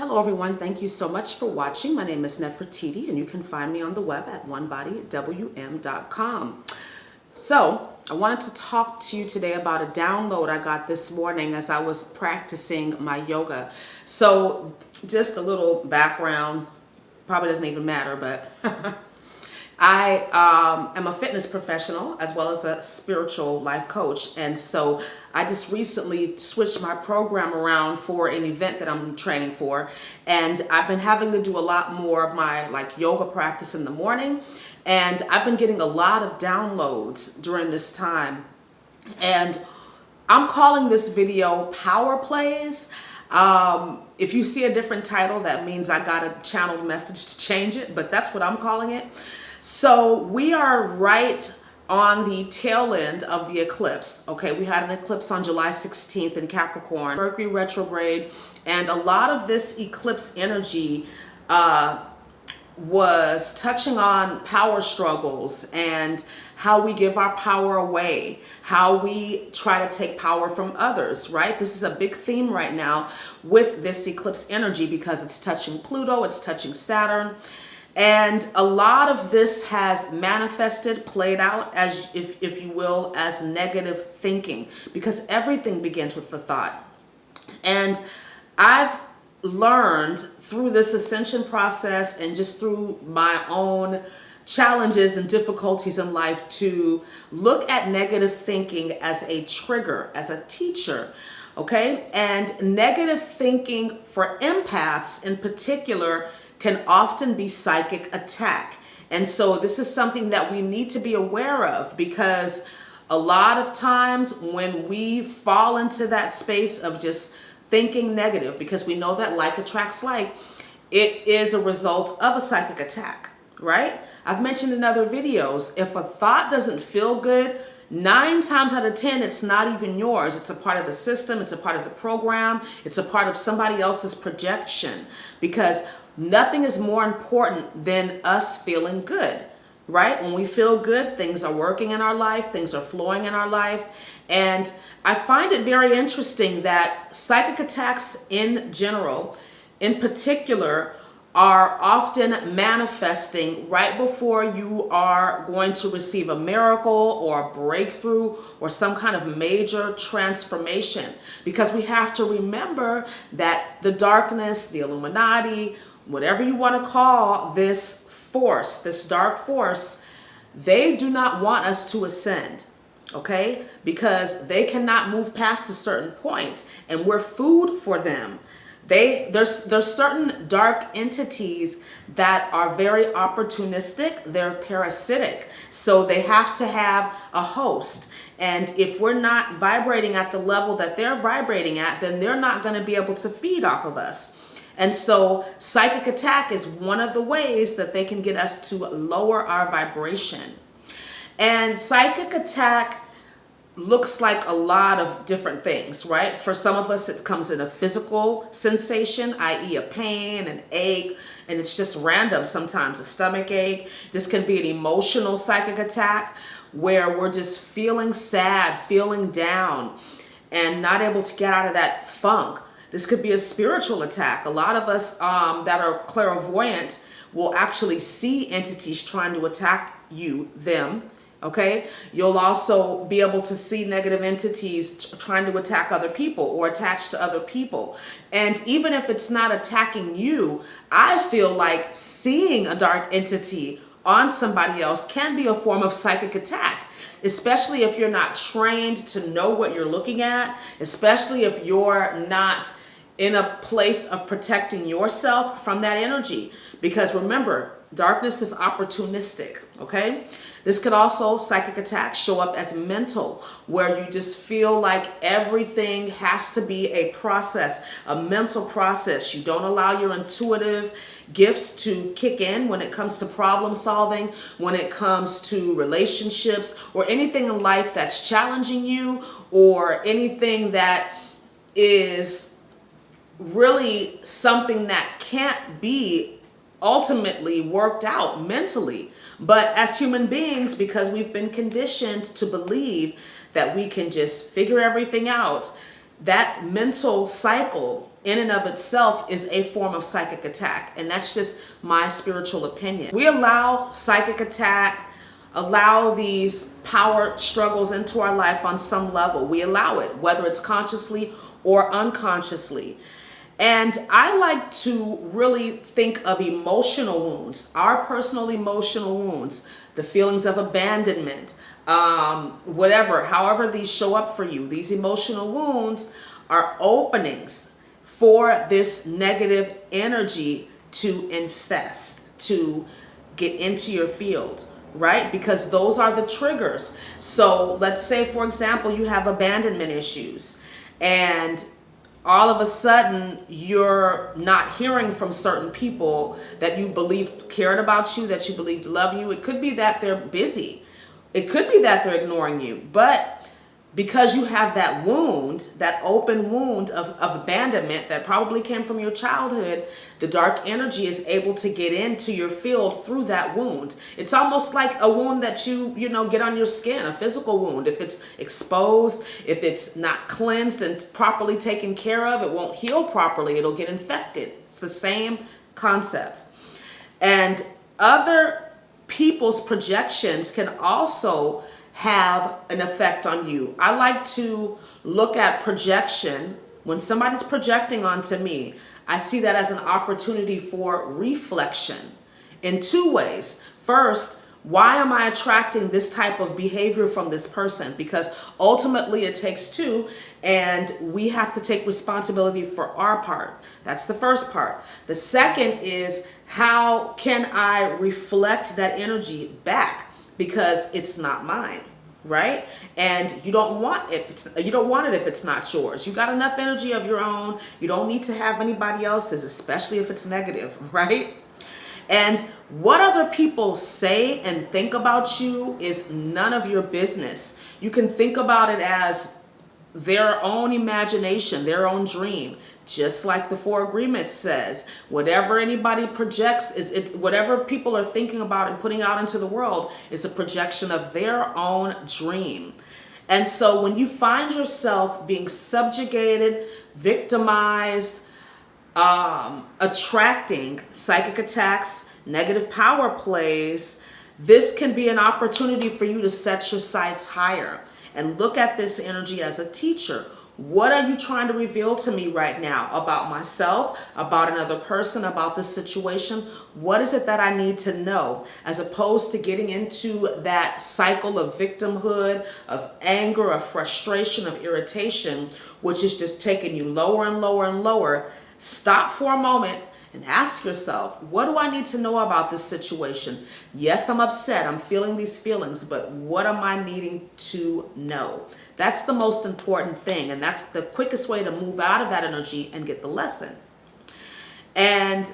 Hello everyone, thank you so much for watching. My name is Neferititi and you can find me on the web at onebodywm.com. So I wanted to talk to you today about a download I got this morning as I was practicing my yoga. So just a little background, probably doesn't even matter, but I am a fitness professional as well as a spiritual life coach. And so I just recently switched my program around for an event that I'm training for. And I've been having to do a lot more of my yoga practice in the morning. And I've been getting a lot of downloads during this time. And I'm calling this video Power Plays. If you see a different title, that means I got a channeled message to change it, but that's what I'm calling it. So we are right on the tail end of the eclipse. Okay, we had an eclipse on July 16th in Capricorn, Mercury retrograde, and a lot of this eclipse energy was touching on power struggles and how we give our power away, how we try to take power from others, right? This is a big theme right now with this eclipse energy because it's touching Pluto, it's touching Saturn. And a lot of this has manifested, played out, as if you will, as negative thinking, because everything begins with the thought. And I've learned through this ascension process and just through my own challenges and difficulties in life to look at negative thinking as a trigger, as a teacher. Okay? And negative thinking for empaths in particular can often be psychic attack. And so this is something that we need to be aware of, because a lot of times when we fall into that space of just thinking negative, because we know that like attracts like, it is a result of a psychic attack, right? I've mentioned in other videos, if a thought doesn't feel good, 9 times out of 10, it's not even yours. It's a part of the system. It's a part of the program. It's a part of somebody else's projection, because nothing is more important than us feeling good, right? When we feel good, things are working in our life, things are flowing in our life. And I find it very interesting that psychic attacks in general, in particular, are often manifesting right before you are going to receive a miracle or a breakthrough or some kind of major transformation. Because we have to remember that the darkness, the Illuminati, whatever you want to call this force, this dark force, they do not want us to ascend, okay? Because they cannot move past a certain point, and we're food for them. There's certain dark entities that are very opportunistic, they're parasitic, so they have to have a host. And if we're not vibrating at the level that they're vibrating at, then they're not going to be able to feed off of us. And so psychic attack is one of the ways that they can get us to lower our vibration. And psychic attack looks like a lot of different things, right? For some of us, it comes in a physical sensation, i.e. a pain, an ache, and it's just random sometimes, a stomach ache. This can be an emotional psychic attack where we're just feeling sad, feeling down, and not able to get out of that funk. This could be a spiritual attack. A lot of us that are clairvoyant will actually see entities trying to attack them. Okay, you'll also be able to see negative entities trying to attack other people or attach to other people. And even if it's not attacking you, I feel like seeing a dark entity on somebody else can be a form of psychic attack, especially if you're not trained to know what you're looking at, especially if you're not in a place of protecting yourself from that energy. Because remember, darkness is opportunistic, okay? This could also, psychic attacks, show up as mental, where you just feel like everything has to be a process, a mental process. You don't allow your intuitive gifts to kick in when it comes to problem solving, when it comes to relationships, or anything in life that's challenging you, or anything that is really something that can't be ultimately worked out mentally. But as human beings, because we've been conditioned to believe that we can just figure everything out, that mental cycle in and of itself is a form of psychic attack. And that's just my spiritual opinion. We allow psychic attack, allow these power struggles into our life on some level. We allow it, whether it's consciously or unconsciously. And I like to really think of emotional wounds, our personal emotional wounds, the feelings of abandonment, whatever, however these show up for you. These emotional wounds are openings for this negative energy to infest, to get into your field, right? Because those are the triggers. So let's say, for example, you have abandonment issues, and all of a sudden you're not hearing from certain people that you believed cared about you, that you believed loved you. It could be that they're busy. It could be that they're ignoring you. But because you have that wound, that open wound of abandonment that probably came from your childhood, the dark energy is able to get into your field through that wound. It's almost like a wound that you get on your skin, a physical wound. If it's exposed, if it's not cleansed and properly taken care of, it won't heal properly. It'll get infected. It's the same concept. And other people's projections can also have an effect on you. I like to look at projection. When somebody's projecting onto me, I see that as an opportunity for reflection in two ways. First, why am I attracting this type of behavior from this person? Because ultimately it takes two, and we have to take responsibility for our part. That's the first part. The second is, how can I reflect that energy back? Because it's not mine, right? And you don't want it if it's not yours. You got enough energy of your own. You don't need to have anybody else's, especially if it's negative, right? And what other people say and think about you is none of your business. You can think about it as their own imagination, their own dream. Just like the Four Agreements says, whatever anybody projects whatever people are thinking about and putting out into the world is a projection of their own dream. And so when you find yourself being subjugated, victimized, attracting psychic attacks, negative power plays, this can be an opportunity for you to set your sights higher and look at this energy as a teacher. What are you trying to reveal to me right now about myself, about another person, about the situation? What is it that I need to know? As opposed to getting into that cycle of victimhood, of anger, of frustration, of irritation, which is just taking you lower and lower and lower. Stop for a moment and ask yourself, what do I need to know about this situation? Yes, I'm upset. I'm feeling these feelings, but what am I needing to know? That's the most important thing. And that's the quickest way to move out of that energy and get the lesson. And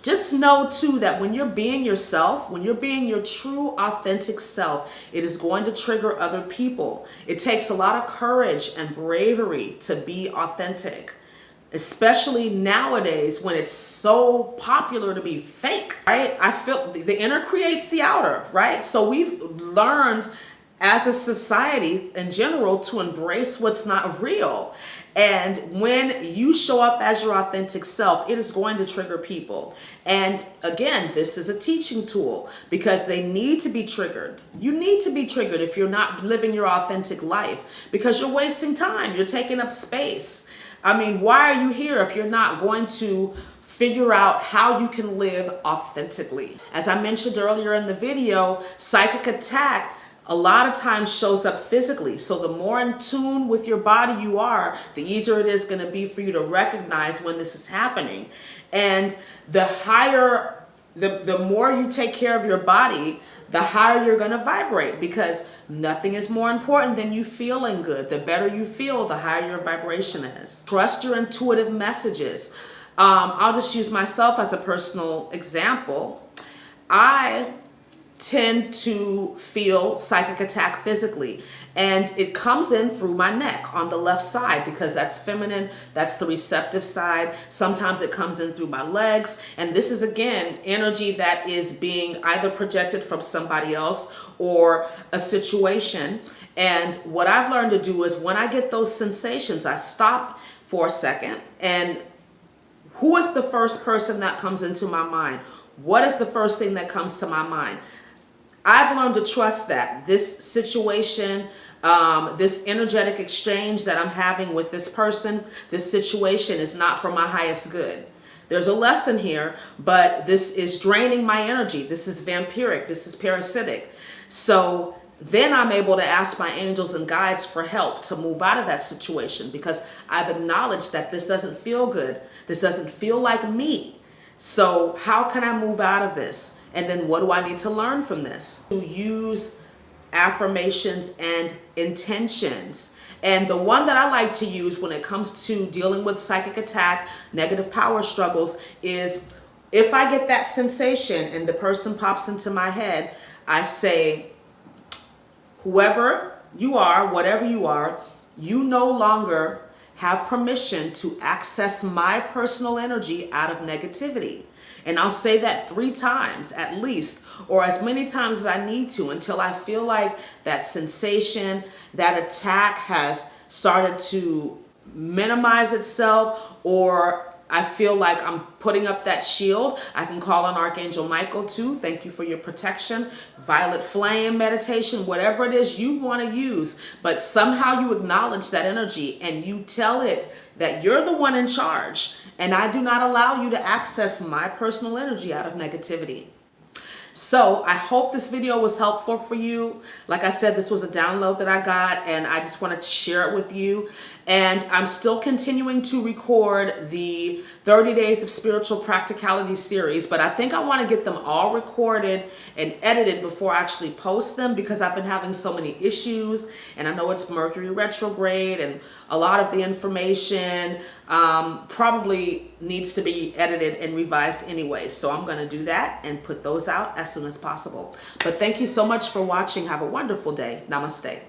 just know too that when you're being yourself, when you're being your true authentic self, it is going to trigger other people. It takes a lot of courage and bravery to be authentic, especially nowadays when it's so popular to be fake, right? I feel the inner creates the outer, right? So we've learned as a society in general to embrace what's not real. And when you show up as your authentic self, it is going to trigger people. And again, this is a teaching tool because they need to be triggered. You need to be triggered if you're not living your authentic life, because you're wasting time. You're taking up space. I mean, why are you here if you're not going to figure out how you can live authentically? As I mentioned earlier in the video, psychic attack a lot of times shows up physically. So the more in tune with your body you are, the easier it is going to be for you to recognize when this is happening. And the higher, the more you take care of your body, the higher you're going to vibrate, because nothing is more important than you feeling good. The better you feel, the higher your vibration is. Trust your intuitive messages. I'll just use myself as a personal example. I tend to feel psychic attack physically, and it comes in through my neck on the left side because that's feminine, that's the receptive side. Sometimes it comes in through my legs, and this is again energy that is being either projected from somebody else or a situation. And what I've learned to do is when I get those sensations, I stop for a second. And who is the first person that comes into my mind? What is the first thing that comes to my mind? I've learned to trust that this situation, this energetic exchange that I'm having with this person, this situation is not for my highest good. There's a lesson here, but this is draining my energy. This is vampiric. This is parasitic. So then I'm able to ask my angels and guides for help to move out of that situation, because I've acknowledged that this doesn't feel good. This doesn't feel like me. So how can I move out of this? And then what do I need to learn from this? To use affirmations and intentions. And the one that I like to use when it comes to dealing with psychic attack, negative power struggles, is if I get that sensation and the person pops into my head, I say, whoever you are, whatever you are, you no longer have permission to access my personal energy out of negativity. And I'll say that 3 times at least, or as many times as I need to, until I feel like that sensation, that attack has started to minimize itself, or I feel like I'm putting up that shield. I can call on Archangel Michael too. Thank you for your protection. Violet flame meditation, whatever it is you want to use. But somehow you acknowledge that energy and you tell it that you're the one in charge. And I do not allow you to access my personal energy out of negativity. So I hope this video was helpful for you. Like I said, this was a download that I got and I just wanted to share it with you. And I'm still continuing to record the 30 Days of Spiritual Practicality series, but I think I want to get them all recorded and edited before I actually post them, because I've been having so many issues, and I know it's Mercury retrograde and a lot of the information probably needs to be edited and revised anyway. So I'm going to do that and put those out as soon as possible. But thank you so much for watching. Have a wonderful day. Namaste.